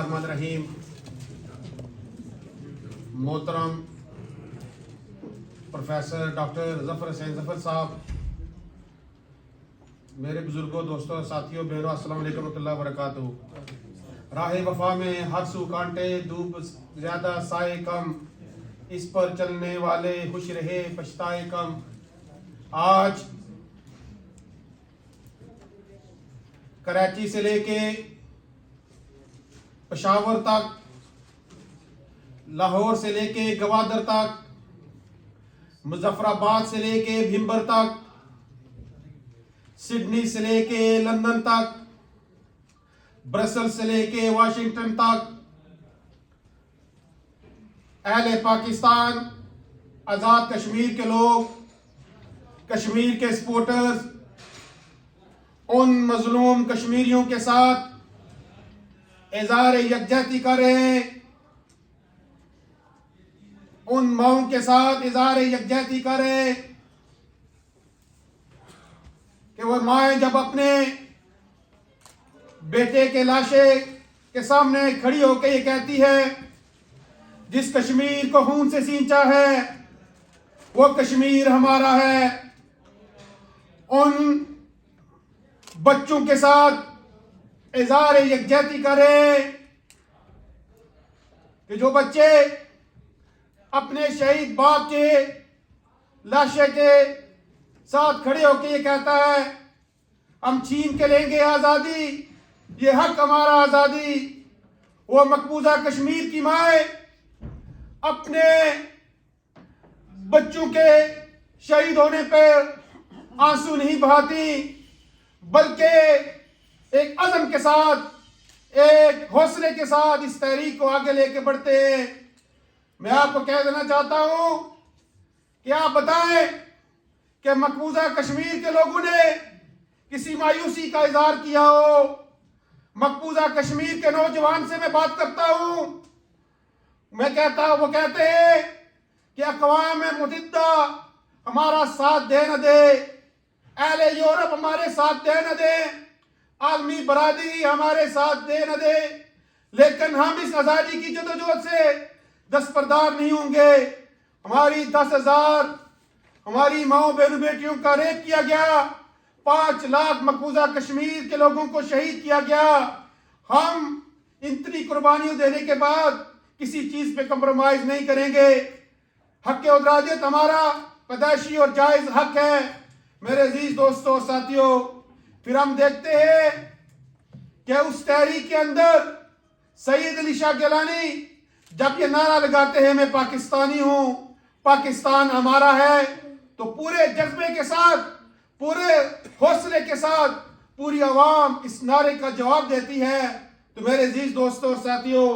الرحمن الرحیم. محترم پروفیسر ڈاکٹر ظفر حسین ظفر صاحب، میرے بزرگوں، دوستوں، ساتھیوں، بہنوں، السلام علیکم ورحمۃ اللہ وبرکاتہ. راہ وفا میں ہر سو کانٹے، دھوپ زیادہ سائے کم، اس پر چلنے والے خوش رہے پچھتائے کم. آج کراچی سے لے کے پشاور تک، لاہور سے لے کے گوادر تک، مظفر آباد سے لے کے بھمبر تک، سڈنی سے لے کے لندن تک، برسل سے لے کے واشنگٹن تک، اہل پاکستان، آزاد کشمیر کے لوگ، کشمیر کے سپورٹرز، ان مظلوم کشمیریوں کے ساتھ اظہار یکجہتی کر رہے ہیں، ان ماؤں کے ساتھ اظہار یکجہتی کر رہے ہیں کہ وہ مائیں جب اپنے بیٹے کے لاشے کے سامنے کھڑی ہو کے یہ کہتی ہے جس کشمیر کو خون سے سینچا ہے وہ کشمیر ہمارا ہے، ان بچوں کے ساتھ اظہار یکجہتی کرے کہ جو بچے اپنے شہید باپ کے لاشے کے ساتھ کھڑے ہو کے یہ کہتا ہے ہم چھین کے لیں گے آزادی، یہ حق ہمارا آزادی. وہ مقبوضہ کشمیر کی مائیں اپنے بچوں کے شہید ہونے پہ آنسو نہیں بہاتی، بلکہ ایک عزم کے ساتھ، ایک حوصلے کے ساتھ اس تحریک کو آگے لے کے بڑھتے ہیں. میں آپ کو کہہ دینا چاہتا ہوں کہ آپ بتائیں کہ مقبوضہ کشمیر کے لوگوں نے کسی مایوسی کا اظہار کیا ہو؟ مقبوضہ کشمیر کے نوجوان سے میں بات کرتا ہوں، وہ کہتے ہیں کہ اقوام متحدہ ہمارا ساتھ دے نہ دے، اہل یورپ ہمارے ساتھ دے نہ دے، عالمی برادری ہمارے ساتھ دے نہ دے، لیکن ہم اس آزادی کی جدوجہد سے دستبردار نہیں ہوں گے. ہماری 10,000 ہماری ماؤں بہنوں بیٹیوں کا ریپ کیا گیا، 5 لاکھ مقبوضہ کشمیر کے لوگوں کو شہید کیا گیا. ہم اتنی قربانیوں دینے کے بعد کسی چیز پہ کمپرومائز نہیں کریں گے. حق ادراجت ہمارا پیدائشی اور جائز حق ہے. میرے عزیز دوستوں اور ساتھیوں، پھر ہم دیکھتے ہیں کہ اس تحریک کے اندر سید علی شاہ گیلانی جب یہ نعرہ لگاتے ہیں میں پاکستانی ہوں، پاکستان ہمارا ہے، تو پورے جذبے کے ساتھ، پورے حوصلے کے ساتھ پوری عوام اس نعرے کا جواب دیتی ہے. تو میرے عزیز دوستوں اور ساتھیوں،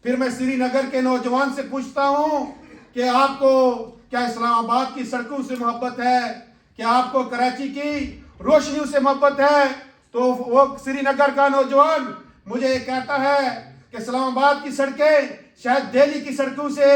پھر میں سری نگر کے نوجوان سے پوچھتا ہوں کہ آپ کو کیا اسلام آباد کی سڑکوں سے محبت ہے؟ کیا آپ کو کراچی کی روشنیوں سے محبت ہے؟ تو وہ سری نگر کا نوجوان مجھے یہ کہتا ہے کہ اسلام آباد کی سڑکیں شاید دہلی کی سڑکوں سے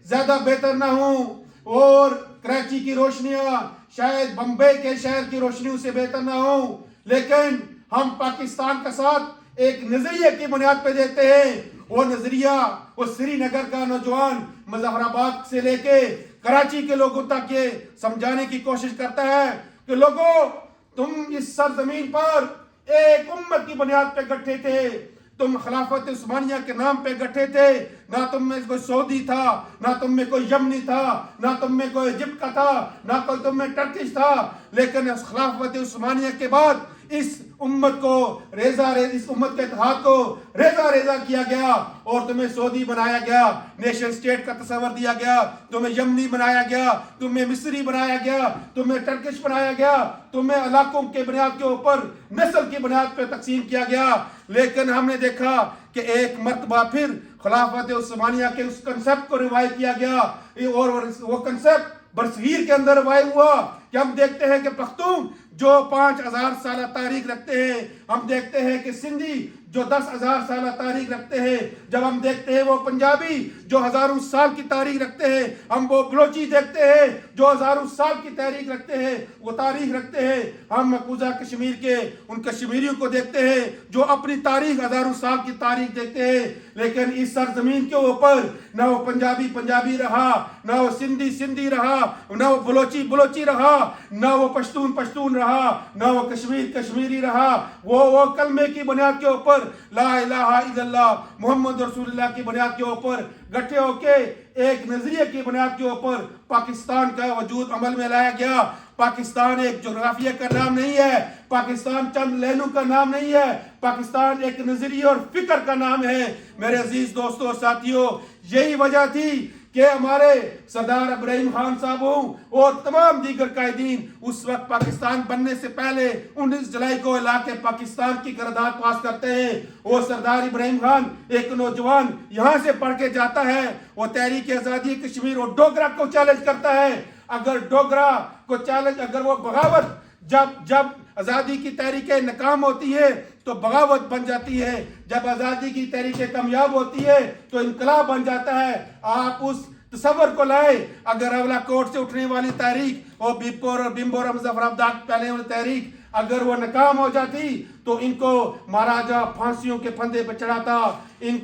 زیادہ بہتر نہ ہوں، اور کراچی کی روشنیاں شاید بمبئی کے شہر کی روشنیوں سے بہتر نہ ہوں، لیکن ہم پاکستان کا ساتھ ایک نظریے کی بنیاد پہ دیتے ہیں. وہ نظریہ وہ سری نگر کا نوجوان مظفر آباد سے لے کے کراچی کے لوگوں تک یہ سمجھانے کی کوشش کرتا ہے کہ لوگوں، تم اس سرزمین پر ایک امت کی بنیاد پہ گٹھے تھے، تم خلافت عثمانیہ کے نام پہ گٹھے تھے، نہ تم میں کوئی سعودی تھا، نہ تم میں کوئی یمنی تھا، نہ تم میں کوئی ایجپٹ کا تھا، نہ کوئی تم میں ٹرکش تھا، لیکن اس خلافت عثمانیہ کے بعد اس امت کے اتحاد کو ریزہ کیا گیا اور تمہیں سعودی بنایا گیا، نیشن سٹیٹ کا تصور دیا گیا، تمہیں یمنی بنایا گیا، تمہیں مصری بنایا گیا، تمہیں ٹرکش بنایا گیا، تمہیں علاقوں کے بنیاد کے اوپر نسل کی بنیاد پہ تقسیم کیا گیا. لیکن ہم نے دیکھا کہ ایک مرتبہ پھر خلافت عثمانیہ کے اس کنسپٹ کو ریوائو کیا گیا، اور وہ کنسپٹ برصغیر کے اندر ریوائو ہوا کہ ہم دیکھتے ہیں کہ پختون جو 5000 سالہ تاریخ رکھتے ہیں. ہم دیکھتے ہیں کہ سندھی جو 10,000 سالہ تاریخ رکھتے ہیں. جب ہم دیکھتے ہیں وہ پنجابی جو ہزاروں سال کی تاریخ رکھتے ہیں. ہم وہ بلوچی دیکھتے ہیں جو ہزاروں سال کی تاریخ رکھتے ہیں، وہ تاریخ رکھتے ہیں. ہم مقبوضہ کشمیر کے ان کشمیریوں کو دیکھتے ہیں جو اپنی تاریخ ہزاروں سال کی تاریخ دیکھتے ہیں. لیکن اس سرزمین کے اوپر نہ وہ پنجابی رہا، نہ وہ سندھی رہا، نہ وہ بلوچی رہا، نہ وہ پشتون رہا، نہ وہ کشمیری رہا. وہ کلمے کی بنیاد کے اوپر، لا الہ الا اللہ محمد رسول اللہ کی بنیاد کے اوپر گٹھے ہو کے ایک نظریے کی بنیاد کے اوپر پاکستان کا وجود عمل میں لایا گیا. پاکستان ایک جغرافیہ کا نام نہیں ہے، پاکستان چند لہنوں کا نام نہیں ہے، پاکستان ایک نظریہ اور فکر کا نام ہے. میرے عزیز دوستوں اور ساتھیوں، یہی وجہ تھی کہ ہمارے سردار ابراہیم خان صاحب ہوں اور تمام دیگر قائدین اس وقت پاکستان بننے سے پہلے 19 جولائی کو علاقے پاکستان کی قرارداد پاس کرتے ہیں. وہ سردار ابراہیم خان ایک نوجوان یہاں سے پڑھ کے جاتا ہے، وہ تحریک آزادی کشمیر اور ڈوگرا کو چیلنج کرتا ہے. اگر ڈوگرا کو چیلنج، اگر وہ بغاوت، جب آزادی کی تحریکیں ناکام ہوتی ہے تو بغاوت بن جاتی ہے، جب آزادی کی تحریکیں کامیاب ہوتی ہے تو انقلاب بن جاتا ہے. آپ اس تصور کو لائے، اگر اولا کوٹ سے اٹھنے والی تحریک اور بمبور اور مظفرآباد پہلے والی تحریک اگر وہ ناکام ہو جاتی تو ان کو مہاراجہ پھانسیوں کے پھندے پہ چڑھاتا، ان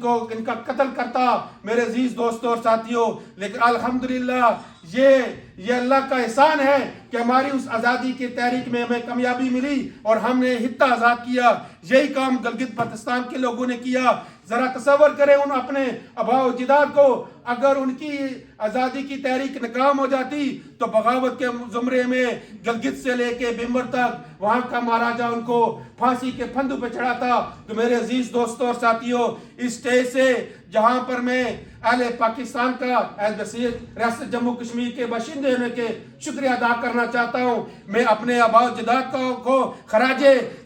کا قتل کرتا. میرے عزیز دوستوں اور ساتھیوں، لیکن الحمدللہ یہ اللہ کا احسان ہے کہ ہماری اس آزادی کی تحریک میں ہمیں کامیابی ملی اور ہم نے خطہ آزاد کیا. یہی کام گلگت بلتستان کے لوگوں نے کیا. ذرا تصور کریں ان اپنے آباء و اجداد کو، اگر ان کی آزادی کی تحریک ناکام ہو جاتی تو بغاوت کے زمرے میں گلگت سے لے کے بمبر تک وہاں کا مہاراجہ ان کو پھانسی کے پھندوں پہ چڑھاتا. تو میرے عزیز دوستوں اور ساتھیوں، اس اسٹیج سے جہاں پر میں اہل پاکستان کا ریاست جموں کشمیر کے باشندے ہونے کے شکریہ ادا کرنا چاہتا ہوں. میں اپنے آباء و اجداد کو خراج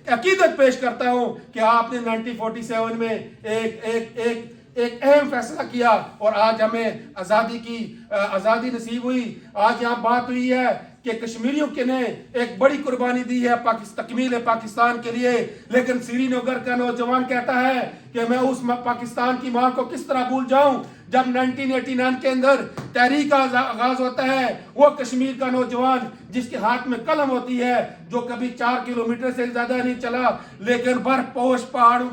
عقیدت پیش کرتا ہوں کہ آپ نے 1947 میں ایک اہم فیصلہ کیا اور آج ہمیں آزادی نصیب ہوئی. آج یہاں بات ہوئی ہے کہ کشمیریوں کے نے ایک بڑی قربانی دی ہے تکمیل پاکستان کے لیے. لیکن سری نگر کا نوجوان کہتا ہے کہ میں اس پاکستان کی ماں کو کس طرح بھول جاؤں. جب 1989 کے اندر تحریک کا آغاز ہوتا ہے، وہ کشمیر کا نوجوان جس کے ہاتھ میں قلم ہوتی ہے، جو کبھی 4 کلومیٹر سے زیادہ نہیں چلا لیکن برف پوش پہاڑوں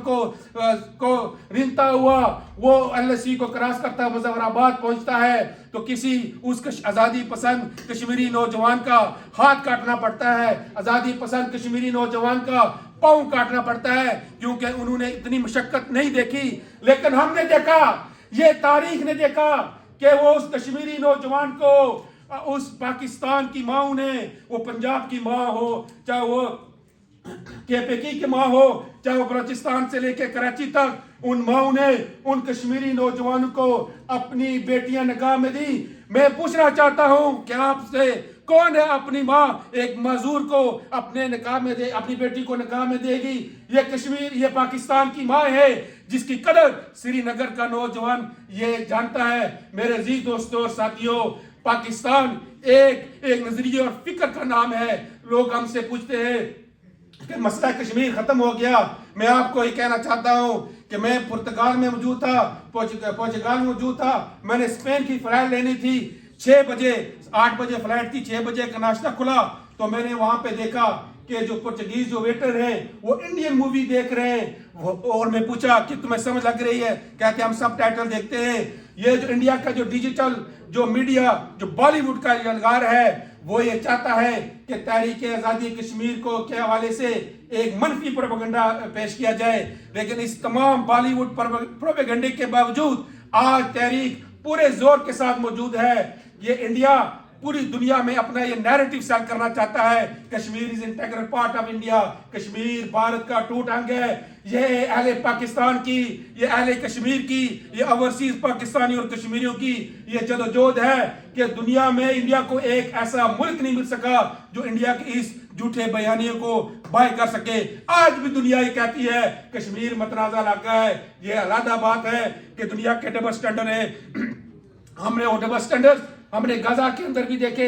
کو رینتا ہوا وہ LSC کو کراس کرتا مظفرآباد پہنچتا ہے تو کسی اس آزادی پسند کشمیری نوجوان کا ہاتھ کاٹنا پڑتا ہے، آزادی پسند کشمیری نوجوان کا پاؤں کاٹنا پڑتا ہے، کیونکہ انہوں نے اتنی مشقت نہیں دیکھی. لیکن ہم نے دیکھا، یہ تاریخ نے دیکھا کہ وہ اس کشمیری نوجوان کو اس پاکستان کی ماں نے، وہ پنجاب کی ماں ہو، چاہے وہ KPK کی ماں ہو، چاہے وہ بلوچستان سے لے کے کراچی تک، ان ماں نے ان کشمیری نوجوانوں کو اپنی بیٹیاں نکاح میں دی. میں پوچھنا چاہتا ہوں کہ آپ سے کون ہے اپنی ماں ایک معذور کو اپنے نکاح میں دے، اپنی بیٹی کو نکاح میں دے گی؟ یہ پاکستان کی ماں ہے جس کی قدر سری نگر کا نوجوان یہ جانتا ہے. میرے عزیز دوستوں اور ساتھیوں، پاکستان ایک نظریہ اور فکر کا نام ہے. لوگ ہم سے پوچھتے ہیں کہ مسئلہ کشمیر ختم ہو گیا. میں آپ کو یہ کہنا چاہتا ہوں کہ میں پرتگال میں موجود تھا، پورچگال میں موجود تھا. میں نے اسپین کی فلائٹ لینی تھی 6 بجے، 8 بجے فلائٹ تھی، 6 بجے کا ناشتہ کھلا تو میں نے وہاں پہ دیکھا کہ جو پرتگیز جو ویٹر ہیں وہ انڈین مووی دیکھ رہے ہیں، اور میں پوچھا کہ تمہیں سمجھ لگ رہی ہے؟ کہتے ہم سب ٹائٹل دیکھتے ہیں. یہ جو انڈیا کا جو ڈیجیٹل جو میڈیا جو بالی ووڈ کا یلغار ہے وہ یہ چاہتا ہے کہ تحریک آزادی کشمیر کو کے حوالے سے ایک منفی پروپیگنڈا پیش کیا جائے. لیکن اس تمام بالی ووڈ پروپیگنڈے کے باوجود آج تحریک پورے زور کے ساتھ موجود ہے. یہ انڈیا پوری دنیا میں اپنا یہ نیریٹو سیل کرنا چاہتا ہے. Kashmir is integral part of India. Kashmir Bharat کا ٹوٹ انگ ہے. یہ اہل پاکستان کی، یہ اہل کشمیر کی، یہ اوورسیز پاکستانی اور کشمیریوں کی یہ جدوجہد ہے کہ دنیا میں انڈیا کو ایک ایسا ملک نہیں مل سکا جو انڈیا کے اس جھوٹے بیانیوں کو بائے کر سکے. آج بھی دنیا یہ کہتی ہے کشمیر متنازع علاقہ ہے. یہ علیحدہ بات ہے کہ دنیا کے ڈبل سٹینڈرڈ ہے. ہم نے وہ ڈبل سٹینڈرڈ ہم نے غزہ کے اندر بھی دیکھے،